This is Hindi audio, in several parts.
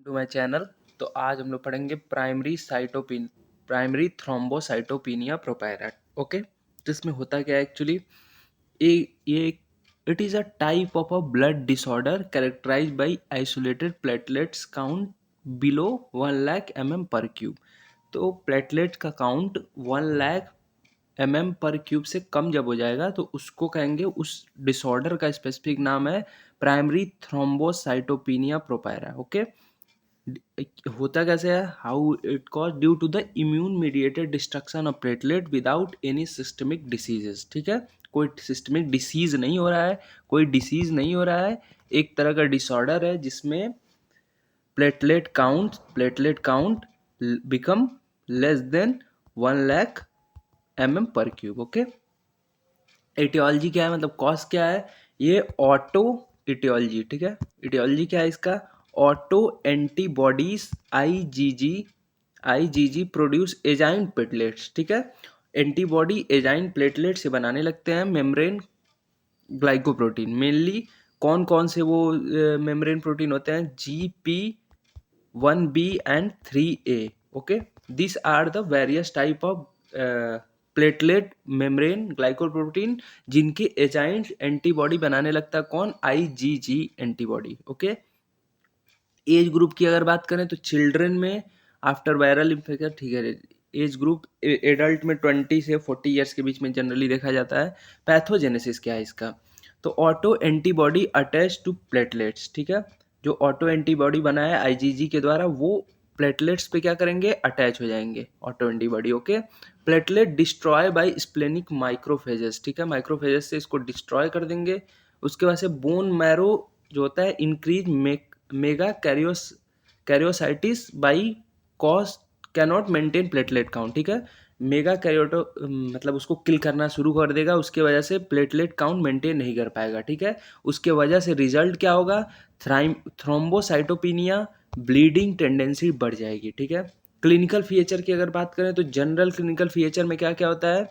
To my channel. तो आज हम लोग पढ़ेंगे प्राइमरी थ्रोम्बोसाइटोपिनिया प्रोपायरा। ओके, तो इसमें होता क्या है एक्चुअली, ये it is a type of a blood disorder characterize by isolated platelets count below 1 lakh mm/क्यूब। तो प्लेटलेट का काउंट 1 लाख mm/क्यूब से कम जब हो जाएगा तो उसको कहेंगे, उस डिसऑर्डर का स्पेसिफिक नाम है प्राइमरी थ्रोम्बोसाइटोपिनिया प्रोपायरा। ओके, होता कैसे है, how it cause due to the immune mediated destruction of platelet without any systemic diseases. ठीक है, कोई सिस्टमिक डिसीज नहीं हो रहा है, कोई डिसीज नहीं हो रहा है, एक तरह का डिसऑर्डर है जिसमें platelet count become less than 1 lakh mm/क्यूब। ओके, एटियोलॉजी क्या है, मतलब कॉज क्या है, ये ऑटो इटियोलॉजी। ठीक है, इटियोलॉजी क्या है इसका, ऑटो एंटीबॉडीज आईजीजी प्रोड्यूस एजाइन प्लेटलेट्स। ठीक है, एंटीबॉडी एजाइन प्लेटलेट से बनाने लगते हैं मेम्ब्रेन ग्लाइकोप्रोटीन। मेनली कौन कौन से वो मेम्ब्रेन प्रोटीन होते हैं, GP1B and 3A। Okay, these are the various type of platelet membrane glycoprotein जिनके एजाइंट एंटीबॉडी बनाने लगता है कौन, IgG antibody. Okay, age group की अगर बात करें तो चिल्ड्रन में आफ्टर वायरल इन्फेक्शन, ठीक है, एज ग्रुप एडल्ट में 20 से 40 ईयर्स के बीच में जनरली देखा जाता है। पैथोजेनेसिस क्या है इसका, तो auto antibody attach to platelets. ठीक है, जो ऑटो एंटीबॉडी बना है IgG के द्वारा वो प्लेटलेट्स पे क्या करेंगे, अटैच हो जाएंगे auto antibody. Okay, platelet destroy by splenic macrophages. ठीक है, माइक्रोफेजेस से इसको डिस्ट्रॉय कर देंगे। उसके बाद से बोन मैरो जो होता है increase megakaryocytes because cannot maintain platelet count. ठीक है, मेगा कैरियोटो मतलब उसको किल करना शुरू कर देगा, उसके वजह से प्लेटलेट काउंट मेंटेन नहीं कर पाएगा। ठीक है, उसके वजह से रिजल्ट क्या होगा, थ्रोम्बोसाइटोपिनिया, ब्लीडिंग टेंडेंसी बढ़ जाएगी। ठीक है, क्लिनिकल फीचर की अगर बात करें तो जनरल क्लिनिकल फीचर में क्या क्या होता है,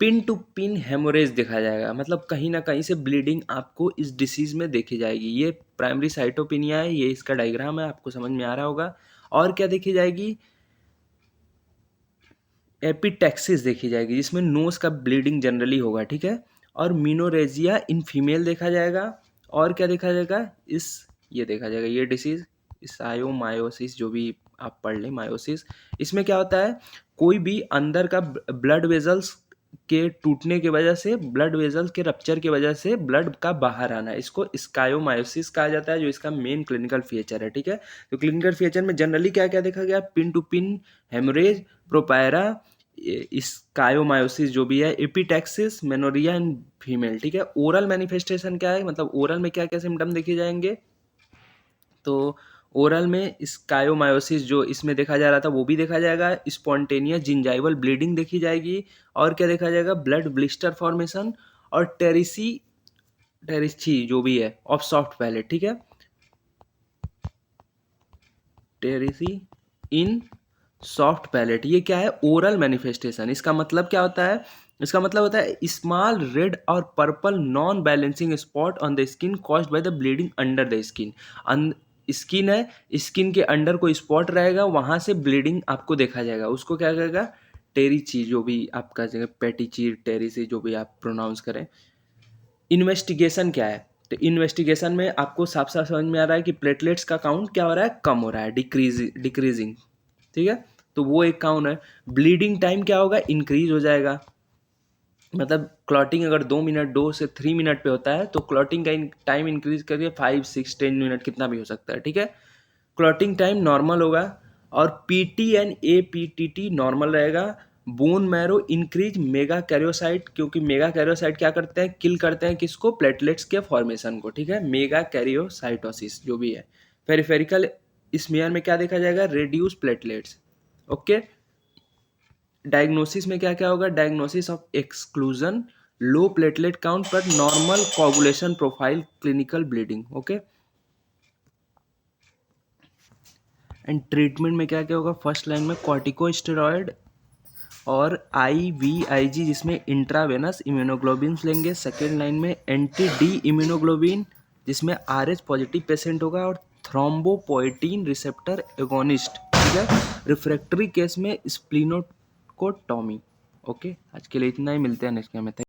पिन टू पिन हेमोरेज देखा जाएगा, मतलब कहीं ना कहीं से ब्लीडिंग आपको इस डिसीज में देखी जाएगी। ये प्राइमरी साइटोपिनिया है, ये इसका डायग्राम है, आपको समझ में आ रहा होगा। और क्या देखी जाएगी, एपिटैक्सिस देखी जाएगी जिसमें नोज का ब्लीडिंग जनरली होगा। ठीक है, और मिनोरेजिया इन फीमेल देखा जाएगा। और क्या देखा जाएगा, ये देखा जाएगा ये डिसीज सायोमायोसिस, जो भी आप पढ़ लें, मायोसिस। इसमें क्या होता है, कोई भी अंदर का ब्लड वेजल्स के टूटने की वजह से, ब्लड वेजल्स के रप्चर की वजह से ब्लड का बाहर आना, इसको स्कायोमायोसिस कहा जाता है, जो इसका मेन क्लिनिकल फीचर है। ठीक है, तो क्लिनिकल फीचर में जनरली क्या क्या देखा गया, पिन टू पिन हेमरेज, प्रोपायरा, स्कायोमायोसिस जो भी है, एपिटैक्सिस, मेनोरिया इन फीमेल। ठीक है, ओरल मैनिफेस्टेशन क्या है, मतलब ओरल में क्या क्या सिम्टम देखे जाएंगे, तो ओरल में स्कायोमायोसिस जो इसमें देखा जा रहा था वो भी देखा जाएगा, स्पॉन्टेनियस जिंजाइवल ब्लीडिंग देखी जाएगी, और क्या देखा जाएगा, ब्लड ब्लिस्टर फॉर्मेशन, और टेरिसी जो भी है ऑफ सॉफ्ट पैलेट। ठीक है, टेरिसी इन सॉफ्ट पैलेट, ये क्या है, ओरल मैनिफेस्टेशन। इसका मतलब क्या होता है, इसका मतलब होता है स्मॉल रेड और purple non balancing spot on the skin caused by the bleeding under the skin. Skin है, स्किन के अंडर कोई स्पॉट रहेगा, वहां से ब्लीडिंग आपको देखा जाएगा, उसको क्या कहेगा, टेरिची, जो भी आपका जगह पेटिची टेरिसी जो भी आप प्रोनाउंस करें। इन्वेस्टिगेशन क्या है, तो इन्वेस्टिगेशन में आपको साफ साफ समझ में आ रहा है कि प्लेटलेट्स का काउंट क्या हो रहा है, कम हो रहा है, डिक्रीजिंग। ठीक है, तो वो एक काउंट है। ब्लीडिंग टाइम क्या होगा, इंक्रीज हो जाएगा, मतलब क्लॉटिंग अगर 2 मिनट 2 से 3 मिनट पे होता है तो क्लॉटिंग का टाइम इंक्रीज करके 5 6 10 मिनट कितना भी हो सकता है। ठीक है, क्लॉटिंग टाइम नॉर्मल होगा, और PT एंड APTT नॉर्मल रहेगा। Bone marrow increase mega karyocyte, क्योंकि मेगा कैरियोसाइट क्या करते हैं, किल करते हैं किसको, प्लेटलेट्स के फॉर्मेशन को। ठीक है, मेगा कैरियोसाइटोसिस जो भी है। पेरिफेरिकल स्मीयर में क्या देखा जाएगा, रेड्यूस प्लेटलेट्स। ओके, डायग्नोसिस में क्या क्या होगा, diagnosis of exclusion, low platelet count पर normal coagulation profile, clinical bleeding. Okay, and treatment में क्या क्या होगा, फर्स्ट लाइन में कॉर्टिकोस्टेरॉइड और IVIG जिसमें इंट्रावेनस इम्यूनोग्लोबिन लेंगे। सेकेंड लाइन में एंटी डी इम्यूनोग्लोबिन जिसमें RH पॉजिटिव पेशेंट होगा, और थ्रोम्बोपोएटिन रिसेप्टर एगोनिस्ट, ठीक है। रिफ्रैक्टरी केस में स्प्लीनोकोटॉमी। ओके, आज के लिए इतना ही, मिलते हैं नेक्स्ट में।